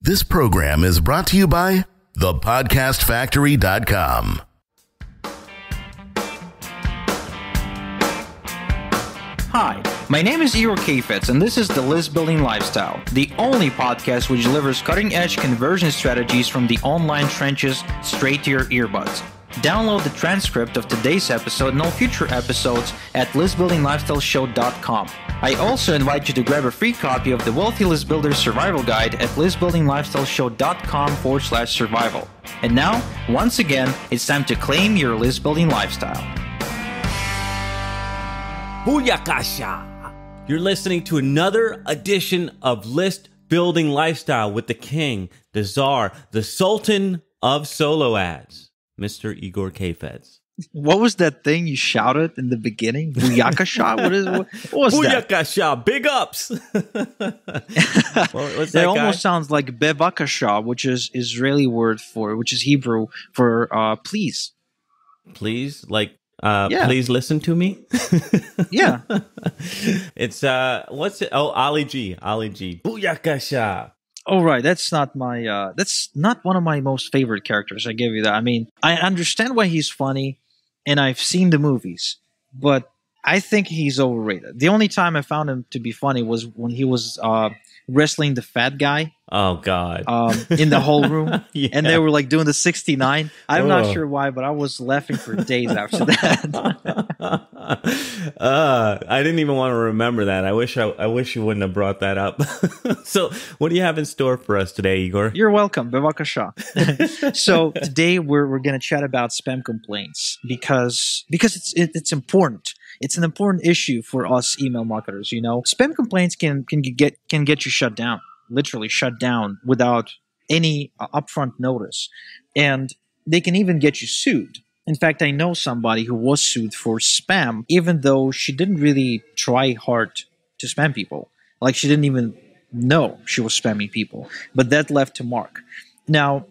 This program is brought to you by thepodcastfactory.com. Hi, my name is Igor Kheifets, and this is the List Building Lifestyle, the only podcast which delivers cutting-edge conversion strategies from the online trenches straight to your earbuds. Download the transcript of today's episode and all future episodes at listbuildinglifestyleshow.com. I also invite you to grab a free copy of the Wealthy List Builder Survival Guide at listbuildinglifestyleshow.com/survival. And now, once again, it's time to claim your list building lifestyle. Booyakasha! You're listening to another edition of List Building Lifestyle with the king, the czar, the sultan of solo ads, Mr. Igor Kheifets. What was that thing you shouted in the beginning? Booyakasha? What was that? Booyakasha! Big ups! What's that almost sounds like bevakasha, which is Israeli word for, which is Hebrew for please. Please? Like, please listen to me? Yeah. It's, what's it? Oh, Ali G. Booyakasha! Oh, right. That's not one of my most favorite characters. I give you that. I mean, I understand why he's funny, and I've seen the movies, but I think he's overrated. The only time I found him to be funny was when he was wrestling the fat guy. Oh, God. In the whole room. Yeah. And they were like doing the 69. I'm not sure why, but I was laughing for days after that. I didn't even want to remember that. I wish you wouldn't have brought that up. So what do you have in store for us today, Igor? You're welcome. Bevakasha. So today we're going to chat about spam complaints because it's important. It's an important issue for us email marketers. You know, spam complaints can get you shut down. Literally shut down without any upfront notice. And they can even get you sued. In fact, I know somebody who was sued for spam, even though she didn't really try hard to spam people. Like, she didn't even know she was spamming people. But that left a mark. Now,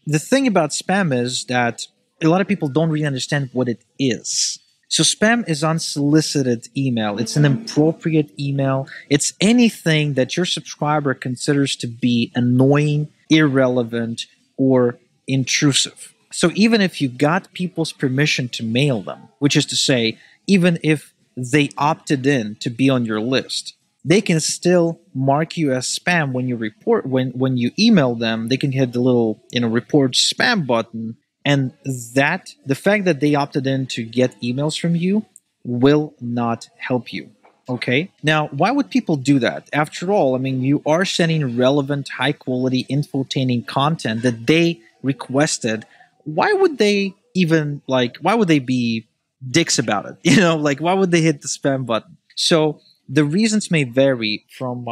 the thing about spam is that a lot of people don't really understand what it is. So spam is unsolicited email. It's an inappropriate email. It's anything that your subscriber considers to be annoying, irrelevant, or intrusive. So even if you got people's permission to mail them, which is to say, even if they opted in to be on your list, they can still mark you as spam when you report. When you email them, they can hit the little report spam button. And the fact that they opted in to get emails from you will not help you, okay? Now, why would people do that? After all, I mean, you are sending relevant, high-quality, infotaining content that they requested. Why would they be dicks about it? Why would they hit the spam button? So the reasons may vary from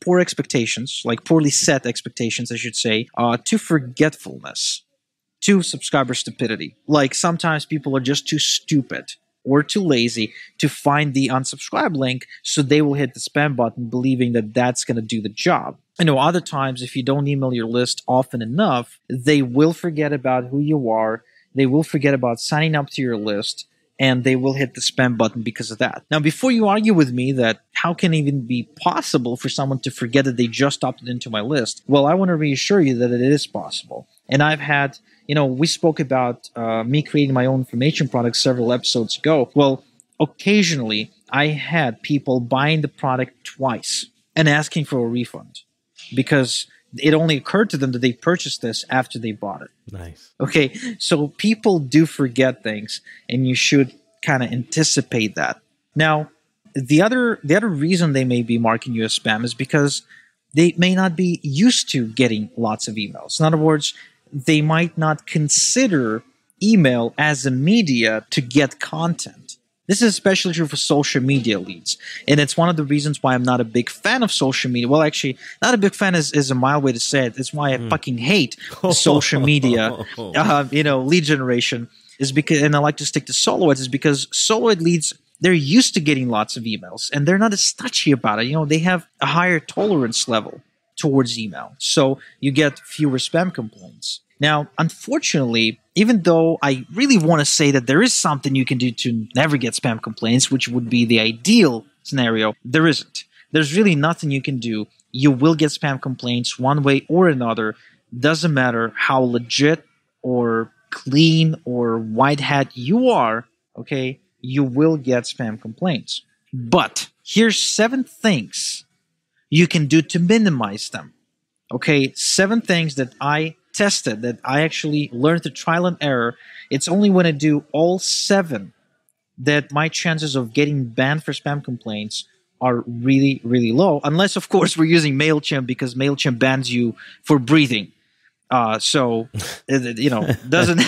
poor expectations, like poorly set expectations, I should say, to forgetfulness. To subscriber stupidity. Like, sometimes people are just too stupid or too lazy to find the unsubscribe link, so they will hit the spam button believing that that's going to do the job. Other times, if you don't email your list often enough, they will forget about who you are, they will forget about signing up to your list, and they will hit the spam button because of that. Now, before you argue with me that how can it even be possible for someone to forget that they just opted into my list, well, I want to reassure you that it is possible. And I've had, we spoke about me creating my own information product several episodes ago. Well, occasionally I had people buying the product twice and asking for a refund because it only occurred to them that they purchased this after they bought it. Nice. Okay, so people do forget things, and you should kind of anticipate that. Now, the other reason they may be marking you as spam is because they may not be used to getting lots of emails. In other words, they might not consider email as a media to get content. This is especially true for social media leads. And it's one of the reasons why I'm not a big fan of social media. Well, actually, not a big fan is a mild way to say it. It's why I fucking hate social media, lead generation. Is because, and I like to stick to solo ads, is because solo ad leads, they're used to getting lots of emails and they're not as touchy about it. They have a higher tolerance level towards email. So you get fewer spam complaints. Now, unfortunately, even though I really want to say that there is something you can do to never get spam complaints, which would be the ideal scenario, there isn't. There's really nothing you can do. You will get spam complaints one way or another. Doesn't matter how legit or clean or white hat you are, okay? You will get spam complaints. But here's 7 things you can do to minimize them. Okay, 7 things that I tested, that I actually learned through trial and error. It's only when I do all 7 that my chances of getting banned for spam complaints are really, really low. Unless, of course, we're using MailChimp, because MailChimp bans you for breathing. So, doesn't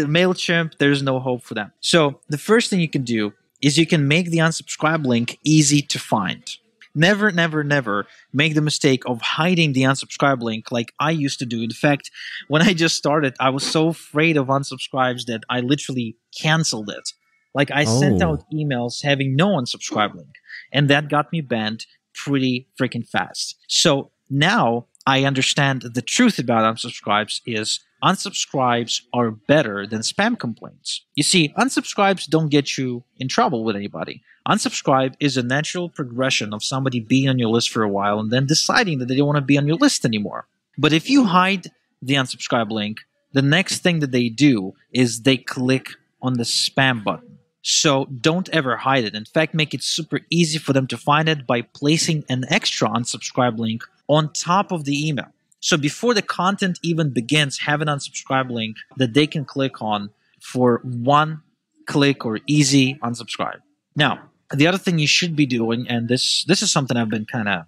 MailChimp, there's no hope for them. So the first thing you can do is you can make the unsubscribe link easy to find. Never, never, never make the mistake of hiding the unsubscribe link like I used to do. In fact, when I just started, I was so afraid of unsubscribes that I literally canceled it. Like, I sent out emails having no unsubscribe link, and that got me banned pretty freaking fast. So now I understand the truth about unsubscribes is unsubscribes are better than spam complaints. You see, unsubscribes don't get you in trouble with anybody. Unsubscribe is a natural progression of somebody being on your list for a while and then deciding that they don't want to be on your list anymore. But if you hide the unsubscribe link, the next thing that they do is they click on the spam button. So don't ever hide it. In fact, make it super easy for them to find it by placing an extra unsubscribe link on top of the email. So before the content even begins, have an unsubscribe link that they can click on for one click or easy unsubscribe. Now, the other thing you should be doing, and this is something I've been kind of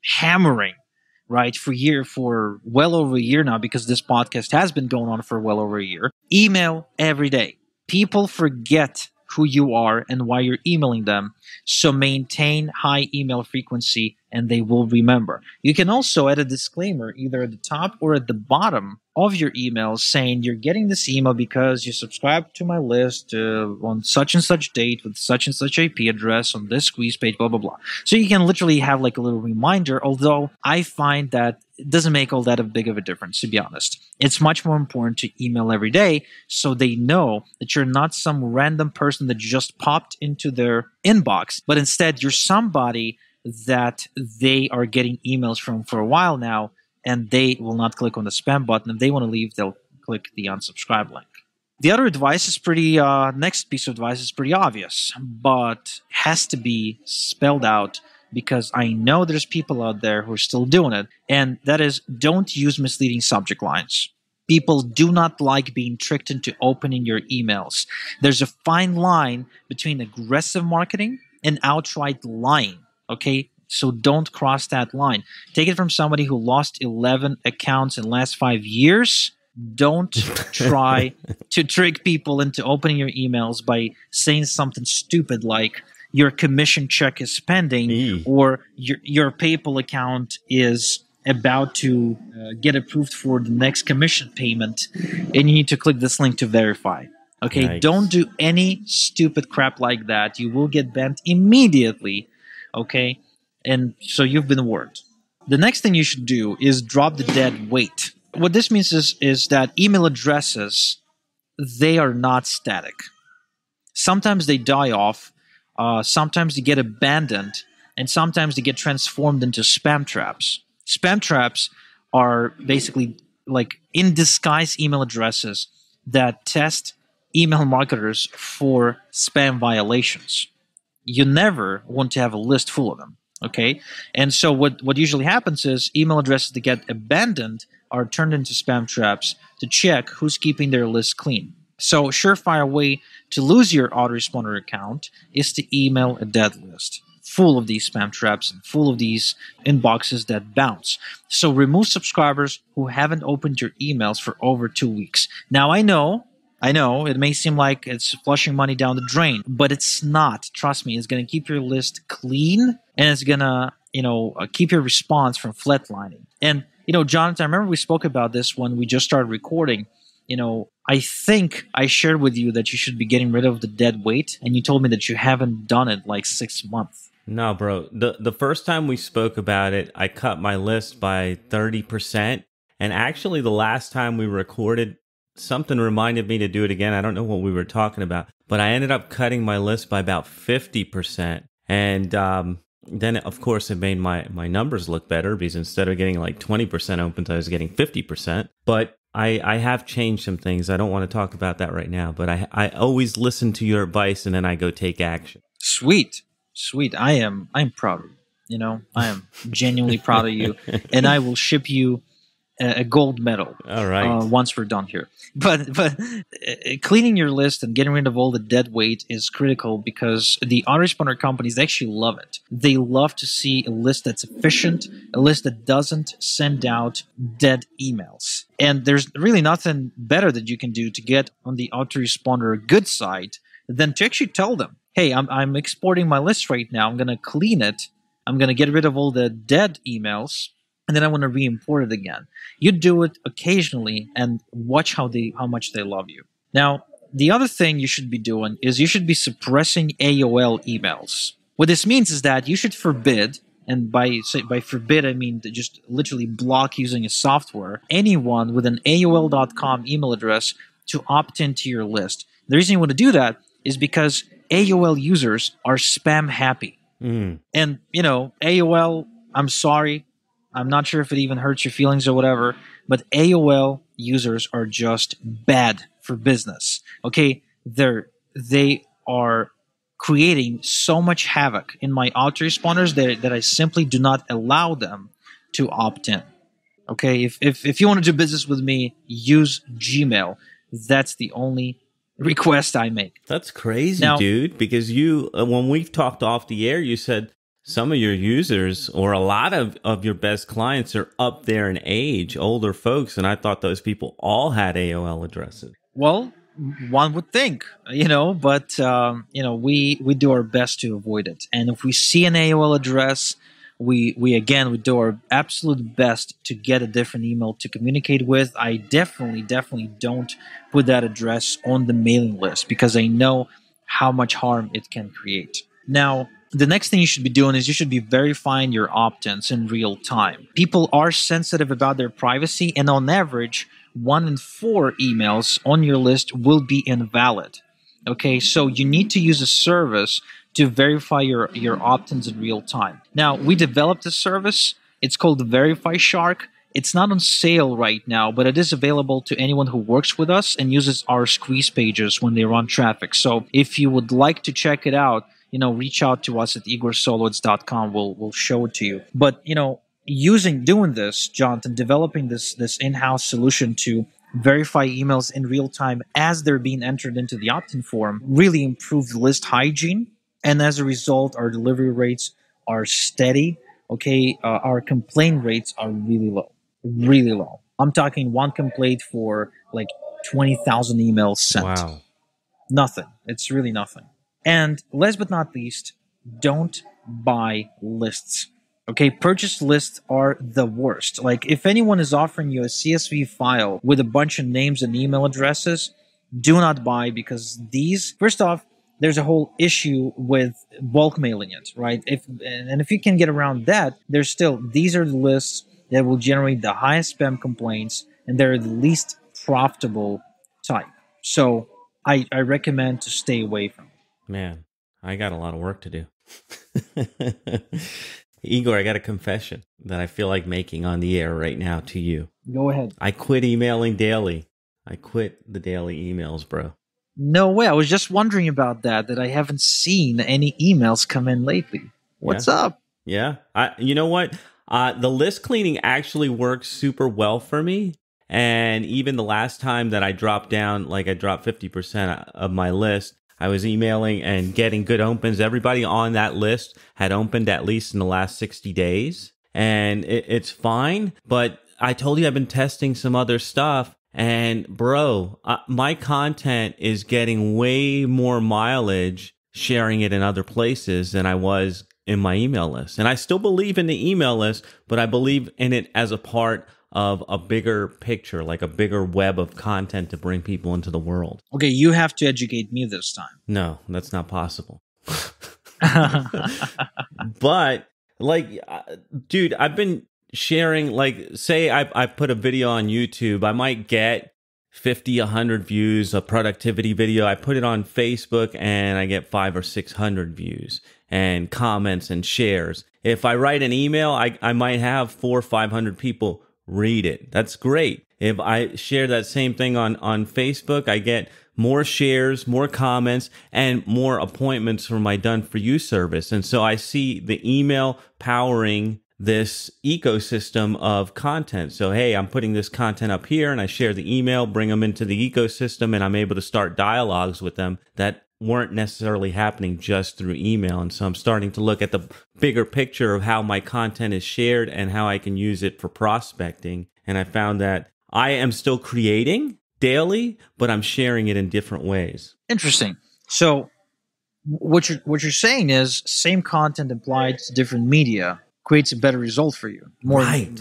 hammering, right, for well over a year now, because this podcast has been going on for well over a year. Email every day. People forget who you are and why you're emailing them. So maintain high email frequency and they will remember. You can also add a disclaimer either at the top or at the bottom of your emails saying you're getting this email because you subscribe to my list on such and such date with such and such IP address on this squeeze page, blah, blah, blah. So you can literally have like a little reminder, although I find that it doesn't make all that big of a difference, to be honest. It's much more important to email every day so they know that you're not some random person that just popped into their inbox, but instead you're somebody that they are getting emails from for a while now, and they will not click on the spam button. If they want to leave, they'll click the unsubscribe link. The other advice is next piece of advice is pretty obvious, but has to be spelled out because I know there's people out there who are still doing it, and that is, don't use misleading subject lines. People do not like being tricked into opening your emails. There's a fine line between aggressive marketing and outright lying, okay? So don't cross that line. Take it from somebody who lost 11 accounts in the last 5 years. Don't try to trick people into opening your emails by saying something stupid like your commission check is pending or your PayPal account is about to get approved for the next commission payment and you need to click this link to verify. Okay, nice. Don't do any stupid crap like that. You will get banned immediately. Okay, and so you've been warned. The next thing you should do is drop the dead weight. What this means is that email addresses, they are not static. Sometimes they die off, sometimes they get abandoned, and sometimes they get transformed into spam traps. Spam traps are basically like in disguise email addresses that test email marketers for spam violations. You never want to have a list full of them, okay? And so what usually happens is email addresses that get abandoned are turned into spam traps to check who's keeping their list clean. So surefire way to lose your autoresponder account is to email a dead list full of these spam traps and full of these inboxes that bounce. So remove subscribers who haven't opened your emails for over 2 weeks. Now I know, it may seem like it's flushing money down the drain, but it's not. Trust me, it's going to keep your list clean and it's going to, keep your response from flatlining. And, Jonathan, I remember we spoke about this when we just started recording. I think I shared with you that you should be getting rid of the dead weight, and you told me that you haven't done it like 6 months. No, bro. The first time we spoke about it, I cut my list by 30%. And actually, the last time we recorded, something reminded me to do it again. I don't know what we were talking about, but I ended up cutting my list by about 50%. And then, of course, it made my numbers look better because instead of getting like 20% opens, I was getting 50%. But I have changed some things. I don't want to talk about that right now, but I always listen to your advice and then I go take action. Sweet. I'm proud of you. You know, I am genuinely proud of you, and I will ship you a gold medal. All right. Once we're done here. But cleaning your list and getting rid of all the dead weight is critical because the autoresponder companies actually love it. They love to see a list that's efficient, a list that doesn't send out dead emails. And there's really nothing better that you can do to get on the autoresponder good side than to actually tell them, hey, I'm exporting my list right now. I'm going to clean it. I'm going to get rid of all the dead emails, and then I want to re-import it again. You do it occasionally and watch how much they love you. Now, the other thing you should be doing is you should be suppressing AOL emails. What this means is that you should forbid, and by forbid I mean to just literally block using a software, anyone with an AOL.com email address to opt into your list. The reason you want to do that is because AOL users are spam happy. And, you know, AOL, I'm sorry, I'm not sure if it even hurts your feelings or whatever, but AOL users are just bad for business. Okay, they are creating so much havoc in my autoresponders that I simply do not allow them to opt in. Okay, if you want to do business with me, use Gmail. That's the only request I make. That's crazy, now, dude, because you, when we've talked off the air, you said some of your users or a lot of your best clients are up there in age, older folks, and I thought those people all had AOL addresses. Well, one would think, you know, but, you know, we do our best to avoid it. And if we see an AOL address, we do our absolute best to get a different email to communicate with. I definitely don't put that address on the mailing list because I know how much harm it can create. Now, the next thing you should be doing is you should be verifying your opt-ins in real time. People are sensitive about their privacy, and on average, 1 in 4 emails on your list will be invalid. Okay, so you need to use a service to verify your opt-ins in real time. Now, we developed a service. It's called Verify Shark. It's not on sale right now, but it is available to anyone who works with us and uses our squeeze pages when they run traffic. So if you would like to check it out, you know, reach out to us at igorsolowitz.com. We'll show it to you. But, you know, doing this, Jonathan, developing this in-house solution to verify emails in real time as they're being entered into the opt-in form really improved list hygiene. And as a result, our delivery rates are steady. Okay, our complaint rates are really low. I'm talking one complaint for like 20,000 emails sent. Wow. Nothing. It's really nothing. And last but not least, don't buy lists. Okay, purchased lists are the worst. Like, if anyone is offering you a CSV file with a bunch of names and email addresses, do not buy, because these, first off, there's a whole issue with bulk mailing it, right? If you can get around that, these are the lists that will generate the highest spam complaints, and they're the least profitable type. So I recommend to stay away from it. Man, I got a lot of work to do. Igor, I got a confession that I feel like making on the air right now to you. Go ahead. I quit emailing daily. I quit the daily emails, bro. No way. I was just wondering about that I haven't seen any emails come in lately. What's up? Yeah. You know what? The list cleaning actually works super well for me. And even the last time that I dropped down, like I dropped 50% of my list, I was emailing and getting good opens. Everybody on that list had opened at least in the last 60 days. And it's fine. But I told you I've been testing some other stuff. And bro, my content is getting way more mileage sharing it in other places than I was in my email list. And I still believe in the email list, but I believe in it as a part of a bigger picture, like a bigger web of content to bring people into the world. Okay, you have to educate me this time. No, that's not possible. But like, dude, I've been sharing, like, say I put a video on YouTube, I might get 50, 100 views, a productivity video. I put it on Facebook and I get 500 or 600 views and comments and shares. If I write an email, I might have 400 or 500 people read it. That's great. If I share that same thing on Facebook, I get more shares, more comments, and more appointments for my Done For You service. And so I see the email powering this ecosystem of content. So, hey, I'm putting this content up here and I share the email, bring them into the ecosystem, and I'm able to start dialogues with them that weren't necessarily happening just through email. And so I'm starting to look at the bigger picture of how my content is shared and how I can use it for prospecting. And I found that I am still creating daily, but I'm sharing it in different ways. Interesting. So what you're saying is same content applied to different media creates a better result for you,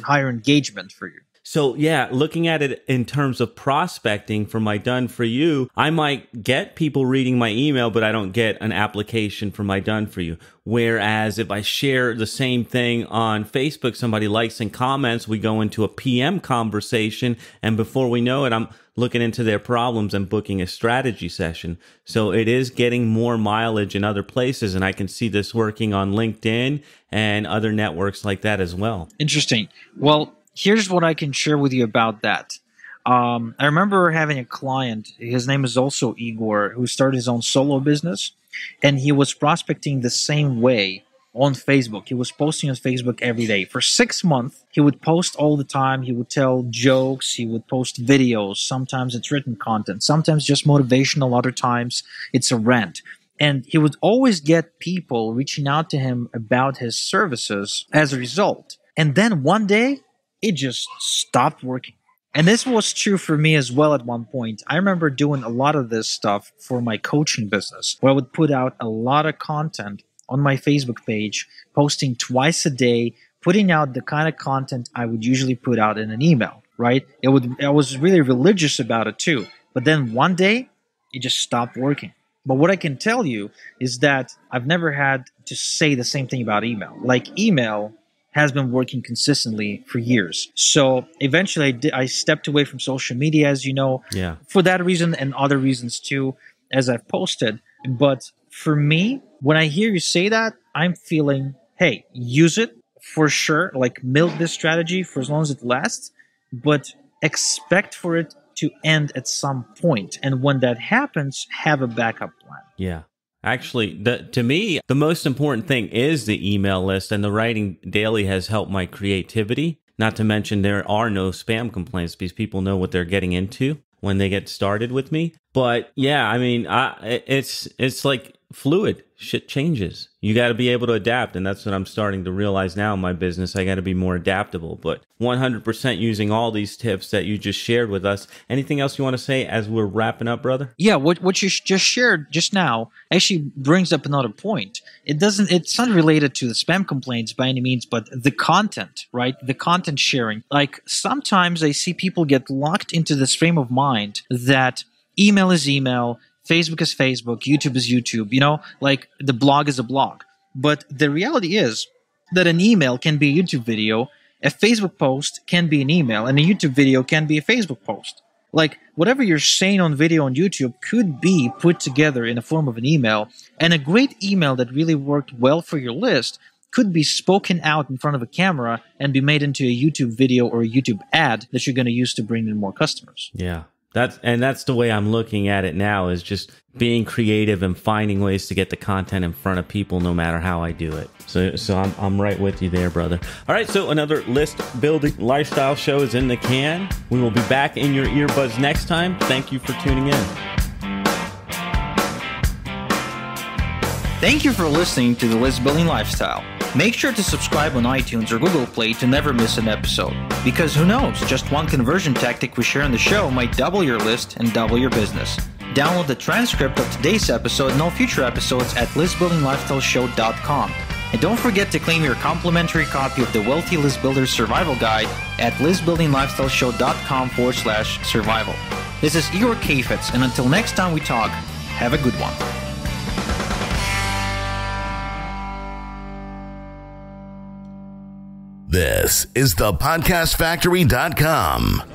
higher engagement for you. So yeah, looking at it in terms of prospecting for my Done For You, I might get people reading my email, but I don't get an application for my Done For You. Whereas if I share the same thing on Facebook, somebody likes and comments, we go into a PM conversation, and before we know it, I'm looking into their problems and booking a strategy session. So it is getting more mileage in other places, and I can see this working on LinkedIn and other networks like that as well. Interesting. Well, here's what I can share with you about that. I remember having a client, his name is also Igor, who started his own solo business, and he was prospecting the same way on Facebook. He was posting on Facebook every day. For 6 months, he would post all the time. He would tell jokes. He would post videos. Sometimes it's written content. Sometimes just motivational. Other times it's a rant. And he would always get people reaching out to him about his services as a result. And then one day, it just stopped working. And this was true for me as well at one point. I remember doing a lot of this stuff for my coaching business, where I would put out a lot of content on my Facebook page, posting twice a day, putting out the kind of content I would usually put out in an email, right? I was really religious about it too. But then one day, it just stopped working. But what I can tell you is that I've never had to say the same thing about email. Like, email has been working consistently for years. So eventually I stepped away from social media, as you know, for that reason and other reasons too, as I've posted. But for me, when I hear you say that, I'm feeling, hey, use it for sure, like milk this strategy for as long as it lasts, but expect for it to end at some point. And when that happens, have a backup plan. Yeah. Actually, to me, the most important thing is the email list, and the writing daily has helped my creativity. Not to mention there are no spam complaints because people know what they're getting into when they get started with me. But yeah, I mean, it's like fluid. Shit changes. You got to be able to adapt, and that's what I'm starting to realize now in my business. I got to be more adaptable, but 100% using all these tips that you just shared with us. Anything else you want to say as we're wrapping up, brother? Yeah, what you just shared just now actually brings up another point. It's not related to the spam complaints by any means, but the content, right? The content sharing. Like, sometimes I see people get locked into this frame of mind that email is email, Facebook is Facebook, YouTube is YouTube, like the blog is a blog. But the reality is that an email can be a YouTube video, a Facebook post can be an email, and a YouTube video can be a Facebook post. Like, whatever you're saying on video on YouTube could be put together in the form of an email, and a great email that really worked well for your list could be spoken out in front of a camera and be made into a YouTube video or a YouTube ad that you're going to use to bring in more customers. Yeah. That's the way I'm looking at it now, is just being creative and finding ways to get the content in front of people no matter how I do it. So I'm right with you there, brother. All right, so another list building lifestyle show is in the can. We will be back in your earbuds next time. Thank you for tuning in. Thank you for listening to the List Building Lifestyle. Make sure to subscribe on iTunes or Google Play to never miss an episode. Because who knows, just one conversion tactic we share on the show might double your list and double your business. Download the transcript of today's episode and all future episodes at listbuildinglifestyleshow.com. And don't forget to claim your complimentary copy of the Wealthy List Builder Survival Guide at listbuildinglifestyleshow.com/survival. This is Igor Kheifets, and until next time we talk, have a good one. This is the podcastfactory.com.